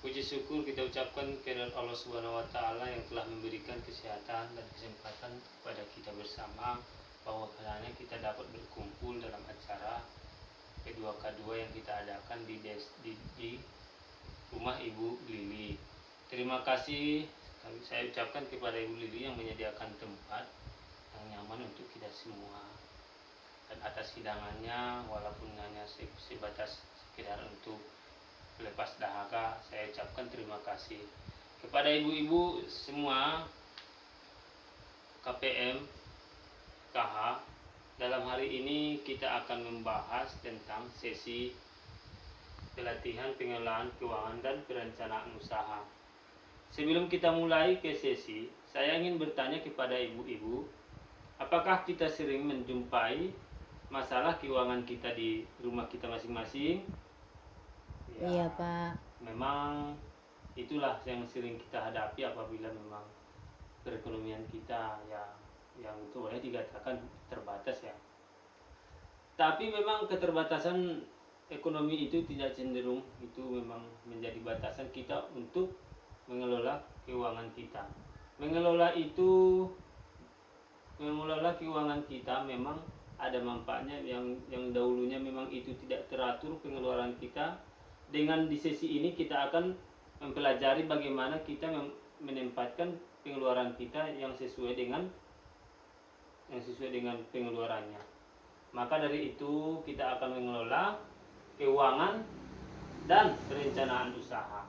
Puji syukur kita ucapkan kehadirat Allah Subhanahu wa taala yang telah memberikan kesehatan dan kesempatan kepada kita bersama, bahwa karena kita dapat berkumpul dalam acara P2K2 yang kita adakan di rumah Ibu Lili. Terima kasih saya ucapkan kepada Ibu Lili yang menyediakan tempat yang nyaman untuk kita semua. Dan atas hidangannya, walaupun hanya sebatas sekedar untuk lepas dahaga, saya ucapkan terima kasih kepada ibu-ibu semua KPM KH. Dalam hari ini kita akan membahas tentang sesi pelatihan pengelolaan keuangan dan perencanaan usaha. Sebelum kita mulai ke sesi, saya ingin bertanya kepada ibu-ibu, apakah kita sering menjumpai masalah keuangan kita di rumah kita masing-masing? Ya, iya Pak. memang itulah yang sering kita hadapi apabila memang perekonomian kita yang itu boleh dikatakan terbatas ya. Tapi memang keterbatasan ekonomi itu tidak cenderung itu memang menjadi batasan kita untuk mengelola keuangan kita. Mengelola keuangan kita memang ada manfaatnya yang dahulunya memang itu tidak teratur pengeluaran kita. Dengan di sesi ini kita akan mempelajari bagaimana kita menempatkan pengeluaran kita yang sesuai dengan pengeluarannya. Maka dari itu kita akan mengelola keuangan dan perencanaan usaha.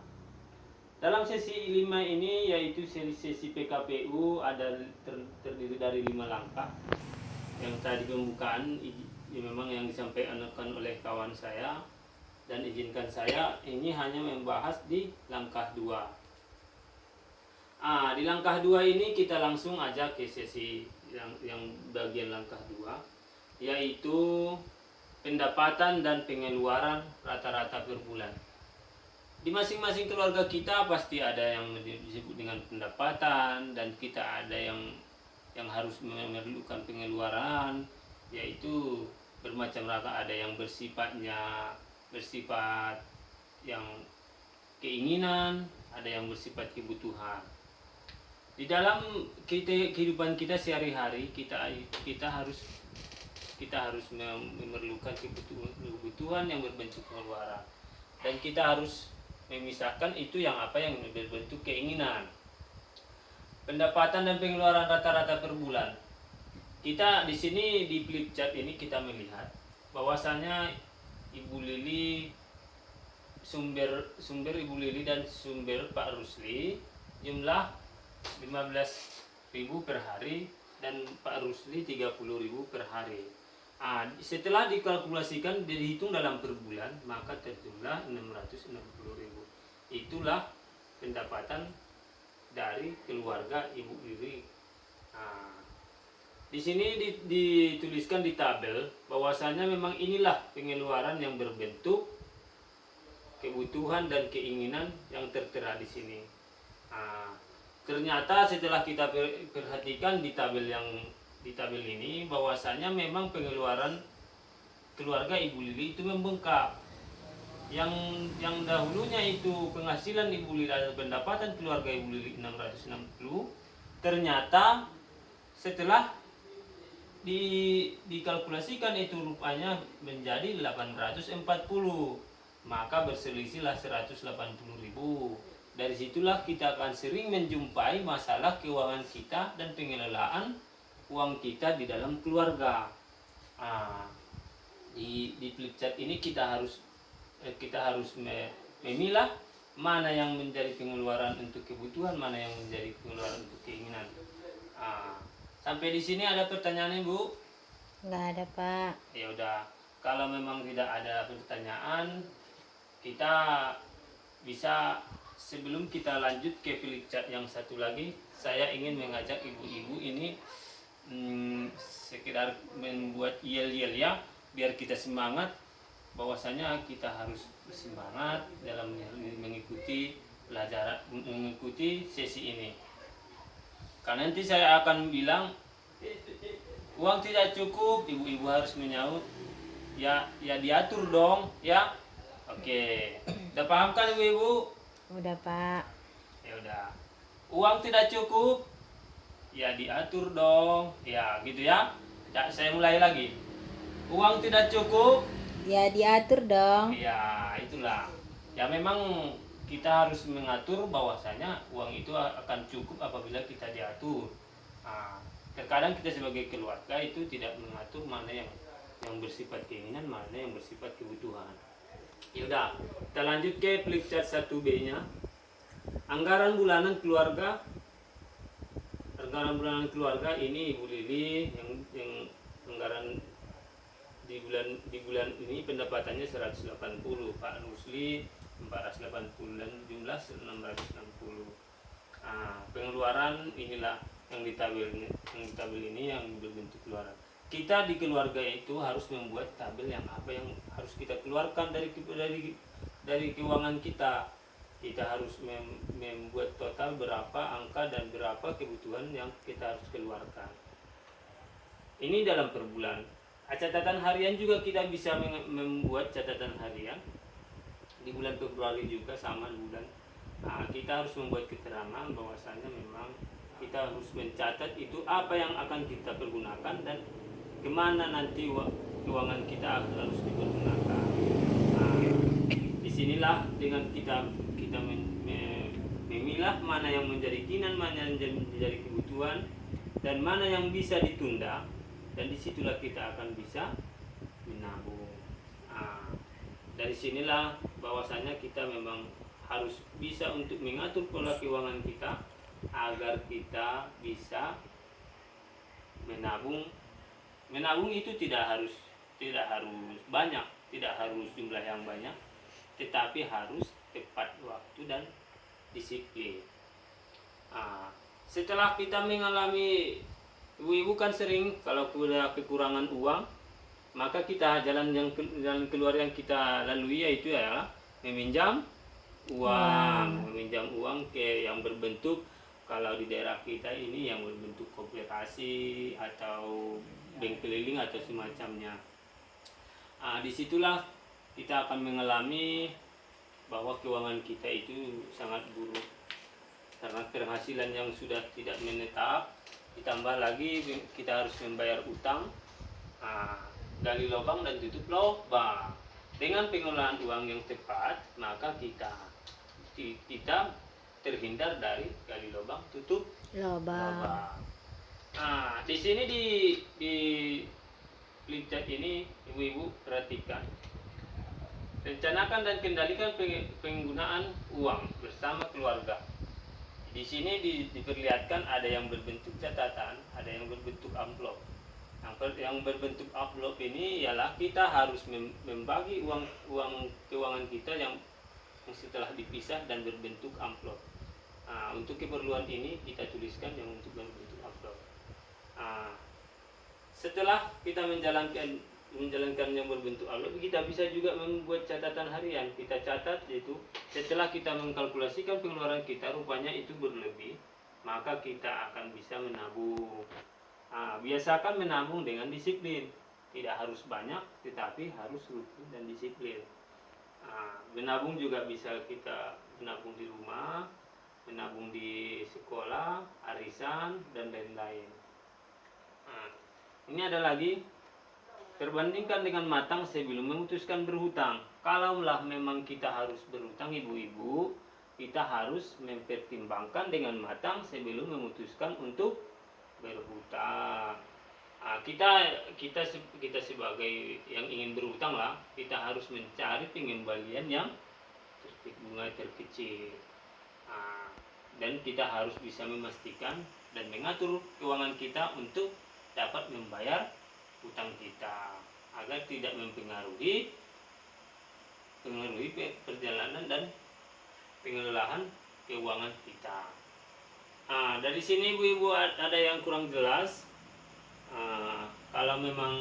Dalam sesi 5 ini, yaitu sesi PKPU, ada terdiri dari 5 langkah. Yang tadi pembukaan memang yang disampaikan oleh kawan saya, dan izinkan saya ini hanya membahas di langkah 2. Di langkah 2 ini kita langsung aja ke sesi yang bagian langkah 2, yaitu pendapatan dan pengeluaran rata-rata per bulan. Di masing-masing keluarga kita pasti ada yang disebut dengan pendapatan, dan kita ada yang harus memerlukan pengeluaran, yaitu bermacam ragam. Ada yang bersifat yang keinginan, ada yang bersifat kebutuhan. Di dalam kehidupan kita sehari-hari, kita harus memerlukan kebutuhan yang berbentuk pengeluaran, dan kita harus memisahkan itu yang berbentuk keinginan. Pendapatan dan pengeluaran rata-rata per bulan. Kita di sini di flip chart ini kita melihat bahwasanya Ibu Lili, sumber Ibu Lili dan sumber Pak Rusli jumlah 15.000 per hari, dan Pak Rusli 30.000 per hari. Setelah dikalkulasikan, dihitung dalam per bulan, maka terjumlah 660.000. Itulah pendapatan dari keluarga Ibu Lili. Di sini dituliskan di tabel bahwasanya memang inilah pengeluaran yang berbentuk kebutuhan dan keinginan yang tertera di sini. Ternyata setelah kita perhatikan di tabel ini, bahwasanya memang pengeluaran keluarga Ibu Lili itu membengkak. Yang dahulunya itu penghasilan Ibu Lili atau pendapatan keluarga Ibu Lili 660, ternyata setelah dikalkulasikan itu rupanya menjadi 840, maka berselisihlah 180.000. Dari situlah kita akan sering menjumpai masalah keuangan kita dan pengelolaan uang kita di dalam keluarga. Di flip chart ini kita harus memilah mana yang menjadi pengeluaran untuk kebutuhan, mana yang menjadi pengeluaran untuk keinginan. Sampai di sini ada pertanyaan Ibu? Nggak ada Pak. Ya udah, kalau memang tidak ada pertanyaan, kita bisa, sebelum kita lanjut ke flip chart yang satu lagi, saya ingin mengajak ibu-ibu ini sekedar membuat yel-yel ya, biar kita semangat, bahwasanya kita harus bersemangat dalam mengikuti pelajaran, mengikuti sesi ini. Karena nanti saya akan bilang uang tidak cukup, ibu-ibu harus menyaut, ya diatur dong ya. Oke, udah paham kan ibu-ibu? Udah, Pak. Ya udah. Uang tidak cukup, ya diatur dong. Ya gitu ya. Saya mulai lagi. Uang tidak cukup, Ya diatur dong. ya itulah. Ya memang kita harus mengatur bahwasanya uang itu akan cukup apabila kita diatur. Nah, terkadang kita sebagai keluarga itu tidak mengatur mana yang bersifat keinginan, mana yang bersifat kebutuhan. Ya udah, kita lanjut ke flipchart 1B-nya. Anggaran bulanan keluarga. Anggaran bulanan keluarga ini Ibu Lili yang anggaran di bulan ini pendapatannya 180, Pak Rusli 480 dan jumlah 660. Nah, pengeluaran inilah yang ditabel ini yang berbentuk keluaran. Kita di keluarga itu harus membuat tabel yang apa yang harus kita keluarkan dari keuangan kita. Kita harus membuat total berapa angka dan berapa kebutuhan yang kita harus keluarkan. Ini dalam per bulan. Catatan harian juga kita bisa membuat catatan harian. Di bulan Februari juga sama bulan. Nah, kita harus membuat keterangan bahwasanya memang kita harus mencatat itu apa yang akan kita pergunakan dan kemana nanti keuangan kita harus dipergunakan. Nah, disinilah dengan kita memilah mana yang menjadi keinginan, mana yang menjadi kebutuhan, dan mana yang bisa ditunda, dan disitulah kita akan bisa menabung. Nah, dari sinilah bahwasanya kita memang harus bisa untuk mengatur pola keuangan kita agar kita bisa menabung. Menabung itu tidak harus banyak, tidak harus jumlah yang banyak, tetapi harus tepat waktu dan disiplin. Nah, setelah kita mengalami, ibu-ibu kan sering kalau sudah kekurangan uang, maka kita jalan keluar yang kita lalui yaitu adalah meminjam uang ke yang berbentuk, kalau di daerah kita ini yang berbentuk koperasi atau bank keliling atau semacamnya. Disitulah kita akan mengalami bahwa keuangan kita itu sangat buruk karena penghasilan yang sudah tidak menetap, ditambah lagi kita harus membayar utang, gali lubang dan tutup lubang. Dengan pengelolaan uang yang tepat, maka kita terhindar dari gali lubang tutup lubang. Nah, di sini di flipchart ini ibu-ibu perhatikan. Rencanakan dan kendalikan penggunaan uang bersama keluarga. Di sini diperlihatkan ada yang berbentuk catatan, ada yang berbentuk amplop. Yang berbentuk amplop ini ialah kita harus membagi uang keuangan kita yang setelah dipisah dan berbentuk amplop. Untuk keperluan ini kita tuliskan yang untuk berbentuk amplop. Setelah kita menjalankan yang berbentuk amplop, kita bisa juga membuat catatan harian. Kita catat yaitu setelah kita mengkalkulasikan pengeluaran kita rupanya itu berlebih, maka kita akan bisa menabung. Biasakan menabung dengan disiplin, tidak harus banyak tetapi harus rutin dan disiplin. Menabung juga bisa kita menabung di rumah, menabung di sekolah, arisan, dan lain-lain. Ini ada lagi, perbandingkan dengan matang sebelum memutuskan berhutang. Kalaulah memang kita harus berhutang ibu-ibu, kita harus mempertimbangkan dengan matang sebelum memutuskan untuk berhutang. Kita sebagai yang ingin berhutang lah, kita harus mencari pengembalian yang bunga terkecil. Dan kita harus bisa memastikan dan mengatur keuangan kita untuk dapat membayar hutang kita agar tidak mempengaruhi perjalanan dan pengelolaan keuangan kita. Dari sini ibu-ibu ada yang kurang jelas, kalau memang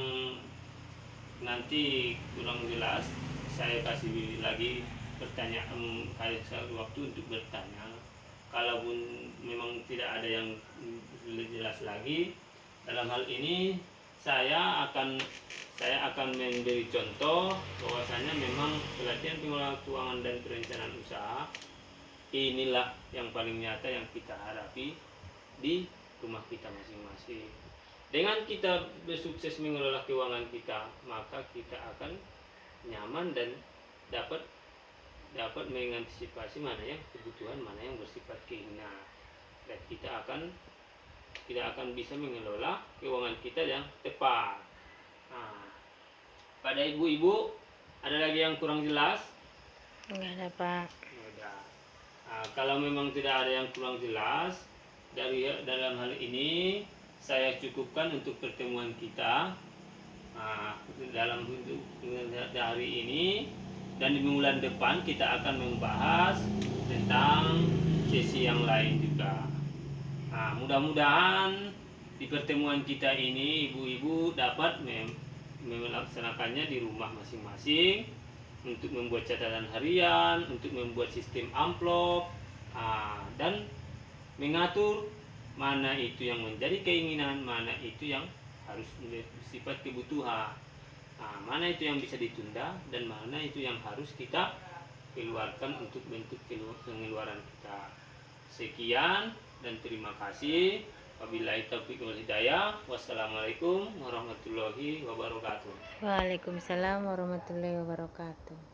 nanti kurang jelas saya kasih lagi pertanyaan, waktu untuk bertanya. Kalaupun memang tidak ada yang jelas lagi dalam hal ini, saya akan memberi contoh bahwasanya memang pelatihan pengelolaan keuangan dan perencanaan usaha inilah yang paling nyata yang kita hadapi di rumah kita masing-masing. Dengan kita bersukses mengelola keuangan kita, maka kita akan nyaman dan dapat mengantisipasi mana yang kebutuhan, mana yang bersifat keinginan, dan kita akan bisa mengelola keuangan kita yang tepat. Nah, pada ibu-ibu ada lagi yang kurang jelas? Enggak ada, Pak. Udah. Nah, kalau memang tidak ada yang kurang jelas dalam hal ini, saya cukupkan untuk pertemuan kita. Nah, dalam hari ini dan di bulan depan kita akan membahas tentang sesi yang lain juga. Nah, mudah-mudahan di pertemuan kita ini ibu-ibu dapat melaksanakannya di rumah masing-masing untuk membuat catatan harian, untuk membuat sistem amplop, dan mengatur mana itu yang menjadi keinginan, mana itu yang harus bersifat kebutuhan, mana itu yang bisa ditunda, dan mana itu yang harus kita keluarkan untuk bentuk pengeluaran kita. Sekian dan terima kasih. Wabillahi taufiq wal hidayah. Wassalamualaikum warahmatullahi wabarakatuh. Waalaikumsalam warahmatullahi wabarakatuh.